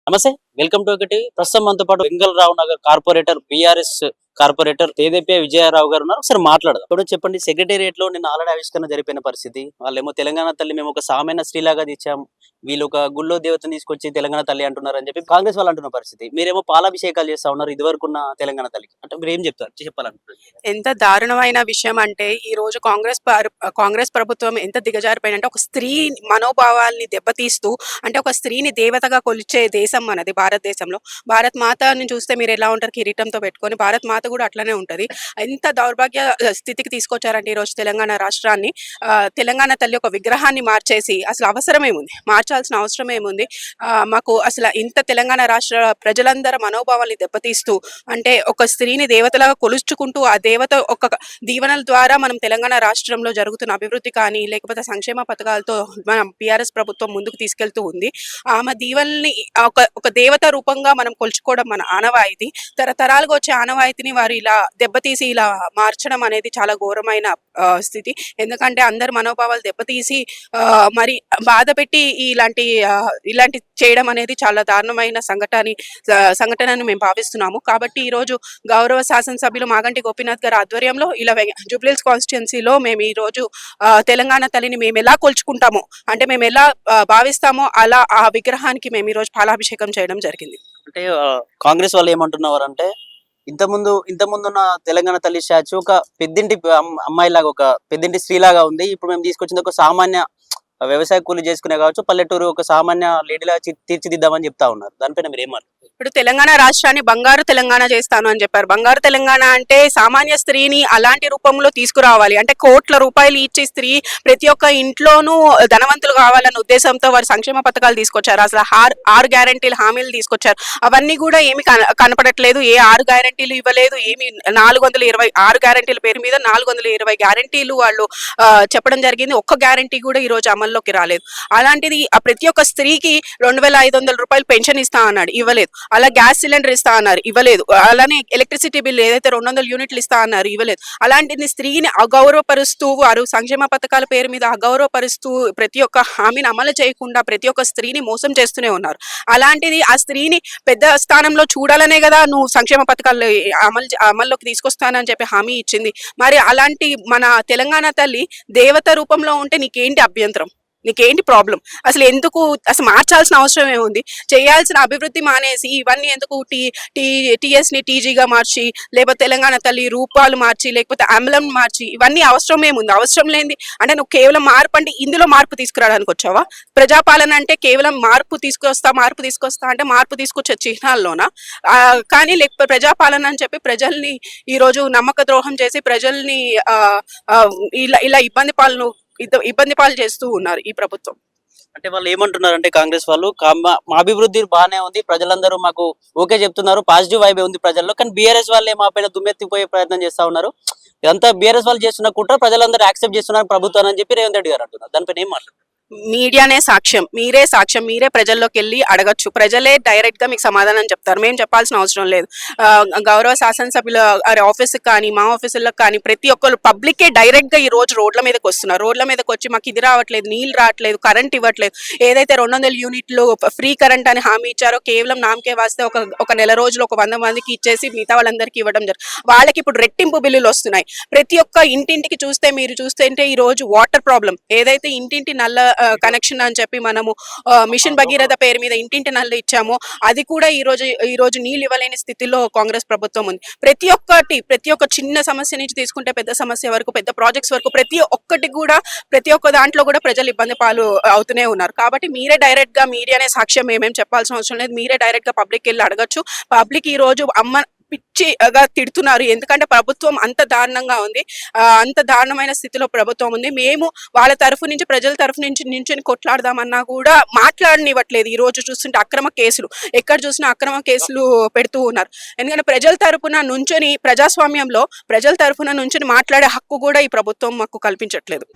నమస్తే, welcome to ఒకటి. ప్రస్తుతం మనతో పాటు Vengalrao Nagar corporator BRS corporator తేదేపే విజయారావు గారు ఉన్నారు. ఒకసారి మాట్లాడదాం. ఇప్పుడు చెప్పండి, సెక్రటేరియట్ లో నిన్న ఆల్రెడీ ఆవిష్కరణ జరిపిన పరిస్థితి. వాళ్ళేమో తెలంగాణ తల్లి మేము ఒక సామాన్య స్త్రీలాగా తెచ్చాం, వీళ్ళు ఒక గుళ్ళో దేవతను తీసుకొచ్చి తెలంగాణ తల్లి అంటున్నారు అని చెప్పి కాంగ్రెస్ వాళ్ళు అంటున్న పరిస్థితి. మీరేమో పాలాభిషేకాలు చేస్తా ఉన్నారు ఇదివరకున్న తెలంగాణ తల్లికి. అంటే మీరు ఏం చెప్తారు, చెప్పాలనుకుంటున్నారు? ఎంత దారుణమైన విషయం అంటే ఈ రోజు కాంగ్రెస్ ప్రభుత్వం ఎంత దిగజారిపోయిందంటే ఒక స్త్రీ మనోభావాల్ని దెబ్బతీస్తూ, అంటే ఒక స్త్రీని దేవతగా కొలిచే దేశం మనది భారతదేశంలో. భారత్ మాతని చూస్తే మీరు ఎలా ఉంటారు, కిరీటంతో పెట్టుకొని. భారత్ మాత కూడా అట్లనే ఉంటది. ఎంత దౌర్భాగ్య స్థితికి తీసుకొచ్చారంటే ఈ రోజు తెలంగాణ రాష్ట్రాన్ని. తెలంగాణ తల్లి ఒక విగ్రహాన్ని మార్చేసి అసలు అవసరం ఏముంది, మార్చాల్సిన అవసరం ఏముంది? మాకు అసలు ఇంత తెలంగాణ రాష్ట్ర ప్రజలందరూ మనోభావాల్ని దెబ్బతీస్తూ, అంటే ఒక స్త్రీని దేవతలాగా కొలుచుకుంటూ ఆ దేవత ఒక దీవెనల ద్వారా మనం తెలంగాణ రాష్ట్రంలో జరుగుతున్న అభివృద్ధి కానీ లేకపోతే సంక్షేమ పథకాలతో మనం బీఆర్ఎస్ ప్రభుత్వం ముందుకు తీసుకెళ్తూ ఉంది. ఆమె దీవెనల్ని ఒక దేవత రూపంగా మనం కొలుచుకోవడం మన ఆనవాయితీ. తరతరాలుగా వచ్చే ఆనవాయితీని వారు ఇలా దెబ్బతీసి ఇలా మార్చడం అనేది చాలా ఘోరమైన స్థితి. ఎందుకంటే అందరు మనోభావాలు దెబ్బతీసి మరి బాధ పెట్టి ఇలాంటి చేయడం అనేది చాలా దారుణమైన సంఘటనని మేము భావిస్తున్నాము. కాబట్టి ఈ రోజు గౌరవ శాసనసభ్యులు మాగంటి గోపీనాథ్ గారి ఆధ్వర్యంలో ఇలా జూబ్లీహిల్స్ కాన్స్టిట్యున్సీలో మేము ఈ రోజు తెలంగాణ తల్లిని మేము ఎలా కొలుచుకుంటామో, అంటే మేము ఎలా భావిస్తామో అలా ఆ విగ్రహానికి మేము ఈ రోజు పాలాభిషేకం చేయడం జరిగింది. అంటే కాంగ్రెస్ వాళ్ళు ఏమంటున్నారు అంటే, ఇంతకుముందున్న తెలంగాణ తల్లి స్టాచ్యూ ఒక పెద్దింటి అమ్మాయి లాగా, ఒక పెద్దింటి స్త్రీ లాగా ఉంది. ఇప్పుడు మేము తీసుకొచ్చింది ఒక సామాన్య వ్యవసాయ కూలి చేసుకునే కావచ్చు, పల్లెటూరు ఒక సామాన్య లేడీలా తీర్చిదిద్దామని చెప్తా ఉన్నారు. దానిపైన మీరు ఏమన్నారు? ఇప్పుడు తెలంగాణ రాష్ట్రాన్ని బంగారు తెలంగాణ చేస్తాను అని చెప్పారు. బంగారు తెలంగాణ అంటే సామాన్య స్త్రీని అలాంటి రూపంలో తీసుకురావాలి. అంటే కోట్ల రూపాయలు ఇచ్చి స్త్రీ ప్రతి ఒక్క ఇంట్లోనూ ధనవంతులు కావాలన్న ఉద్దేశంతో వారు సంక్షేమ పథకాలు తీసుకొచ్చారు. అసలు ఆరు గ్యారంటీలు హామీలు తీసుకొచ్చారు. అవన్నీ కూడా ఏమి కనపడట్లేదు. ఏ 6 గ్యారంటీలు ఇవ్వలేదు. ఏమి 426 గ్యారంటీల పేరు మీద 420 గ్యారంటీలు వాళ్ళు చెప్పడం జరిగింది. ఒక్క గ్యారంటీ కూడా ఈ రోజు అమల్లోకి రాలేదు. అలాంటిది ప్రతి ఒక్క స్త్రీకి 2500 రూపాయలు పెన్షన్ ఇస్తా అన్నాడు, ఇవ్వలేదు. అలా గ్యాస్ సిలిండర్ ఇస్తా అన్నారు, ఇవ్వలేదు. అలానే ఎలక్ట్రిసిటీ బిల్ ఏదైతే 200 యూనిట్లు ఇస్తా అన్నారు, ఇవ్వలేదు. అలాంటిది స్త్రీని అగౌరవపరుస్తూ, వారు సంక్షేమ పథకాల పేరు మీద అగౌరవపరుస్తూ ప్రతి ఒక్క హామీని అమలు చేయకుండా ప్రతి ఒక్క స్త్రీని మోసం చేస్తూనే ఉన్నారు. అలాంటిది ఆ స్త్రీని పెద్ద స్థానంలో చూడాలనే కదా నువ్వు సంక్షేమ పథకాలు అమల్లోకి తీసుకొస్తానని చెప్పి హామీ ఇచ్చింది. మరి అలాంటి మన తెలంగాణ తల్లి దేవత రూపంలో ఉంటే నీకేంటి అభ్యంతరం, నీకేంటి ప్రాబ్లం? అసలు మార్చాల్సిన అవసరం ఏముంది? చేయాల్సిన అభివృద్ధి మానేసి ఇవన్నీ ఎందుకు? టీఎస్ని టీజీగా మార్చి, లేకపోతే తెలంగాణ తల్లి రూపాలు మార్చి, లేకపోతే అంబలం మార్చి, ఇవన్నీ అవసరం ఏముంది? అవసరం లేనిది అంటే నువ్వు కేవలం మార్పు అంటే ఇందులో మార్పు తీసుకురావడానికి వచ్చావా? ప్రజాపాలన అంటే కేవలం మార్పు తీసుకొస్తా అంటే మార్పు తీసుకొచ్చే చిహ్నాల్లోనా? కానీ లేకపోతే ప్రజాపాలన అని చెప్పి ప్రజల్ని ఈరోజు నమ్మక ద్రోహం చేసి ప్రజల్ని ఇలా ఇబ్బంది పాలు చేస్తూ ఉన్నారు ఈ ప్రభుత్వం. అంటే వాళ్ళు ఏమంటున్నారంటే, కాంగ్రెస్ వాళ్ళు మా అభివృద్ధి బాగానే ఉంది, ప్రజలందరూ మాకు ఓకే చెప్తున్నారు, పాజిటివ్ వైబే ఉంది ప్రజల్లో. కానీ బీఆర్ఎస్ వాళ్ళే మా పైన దుమ్మెత్తిపోయే ప్రయత్నం చేస్తా ఉన్నారు. ఇదంతా బీఆర్ఎస్ వాళ్ళు చేస్తున్న కుట్ర, ప్రజలందరూ యాక్సెప్ట్ చేస్తున్నారు ప్రభుత్వాన్ని అని చెప్పి రేవంత్ రెడ్డి గారు అంటున్నారు. దానిపైన ఏం మాట్లాడుతున్నారు? మీడియానే సాక్ష్యం, మీరే ప్రజల్లోకి వెళ్ళి అడగచ్చు. ప్రజలే డైరెక్ట్ గా మీకు సమాధానం చెప్తారు. మేము చెప్పాల్సిన అవసరం లేదు. గౌరవ శాసనసభ్యుల ఆఫీస్కి కానీ మా ఆఫీసులకు కానీ ప్రతి ఒక్కరు పబ్లికే డైరెక్ట్ గా ఈ రోజు రోడ్ల మీదకి వస్తున్నారు. రోడ్ల మీదకి వచ్చి మాకు ఇది రావట్లేదు, నీళ్ళు రావట్లేదు, కరెంట్ ఇవ్వట్లేదు, ఏదైతే 200 యూనిట్లు ఫ్రీ కరెంట్ అని హామీ ఇచ్చారో కేవలం నామకే వాస్తే ఒక నెల రోజులు ఒక 100 మందికి ఇచ్చేసి మిగతా వాళ్ళందరికీ ఇవ్వడం వాళ్ళకి ఇప్పుడు రెట్టింపు బిల్లులు వస్తున్నాయి. ప్రతి ఒక్క ఇంటింటికి మీరు చూస్తుంటే ఈ రోజు వాటర్ ప్రాబ్లం, ఏదైతే ఇంటింటి నల్ల కనెక్షన్ అని చెప్పి మనము మిషన్ భగీరథ పేరు మీద ఇంటింటి నల్లు ఇచ్చామో అది కూడా ఈ రోజు నీళ్ళు ఇవ్వలేని స్థితిలో కాంగ్రెస్ ప్రభుత్వం ఉంది. ప్రతి ఒక్క చిన్న సమస్య నుంచి తీసుకుంటే పెద్ద సమస్య వరకు, పెద్ద ప్రాజెక్ట్స్ వరకు ప్రతి ఒక్క దాంట్లో కూడా ప్రజలు ఇబ్బంది పాలు అవుతూనే ఉన్నారు. కాబట్టి మీరే డైరెక్ట్ గా, మీడియానే సాక్ష్యం, మేమేం చెప్పాల్సిన అవసరం లేదు. మీరే డైరెక్ట్ గా పబ్లిక్ వెళ్ళి అడగచ్చు. పబ్లిక్ ఈ రోజు పిచ్చిగా తిడుతున్నారు. ఎందుకంటే ప్రభుత్వం అంత దారుణంగా ఉంది, అంత దారుణమైన స్థితిలో ప్రభుత్వం ఉంది. మేము వాళ్ళ తరఫు నుంచి, ప్రజల తరఫు నుంచి కొట్లాడదామన్నా కూడా మాట్లాడనివ్వట్లేదు. ఈ రోజు చూస్తుంటే ఎక్కడ చూసినా అక్రమ కేసులు పెడుతూ ఉన్నారు. ఎందుకంటే ప్రజల తరఫున నుంచొని, ప్రజాస్వామ్యంలో ప్రజల తరఫున నుంచొని మాట్లాడే హక్కు కూడా ఈ ప్రభుత్వం మాకు కల్పించట్లేదు.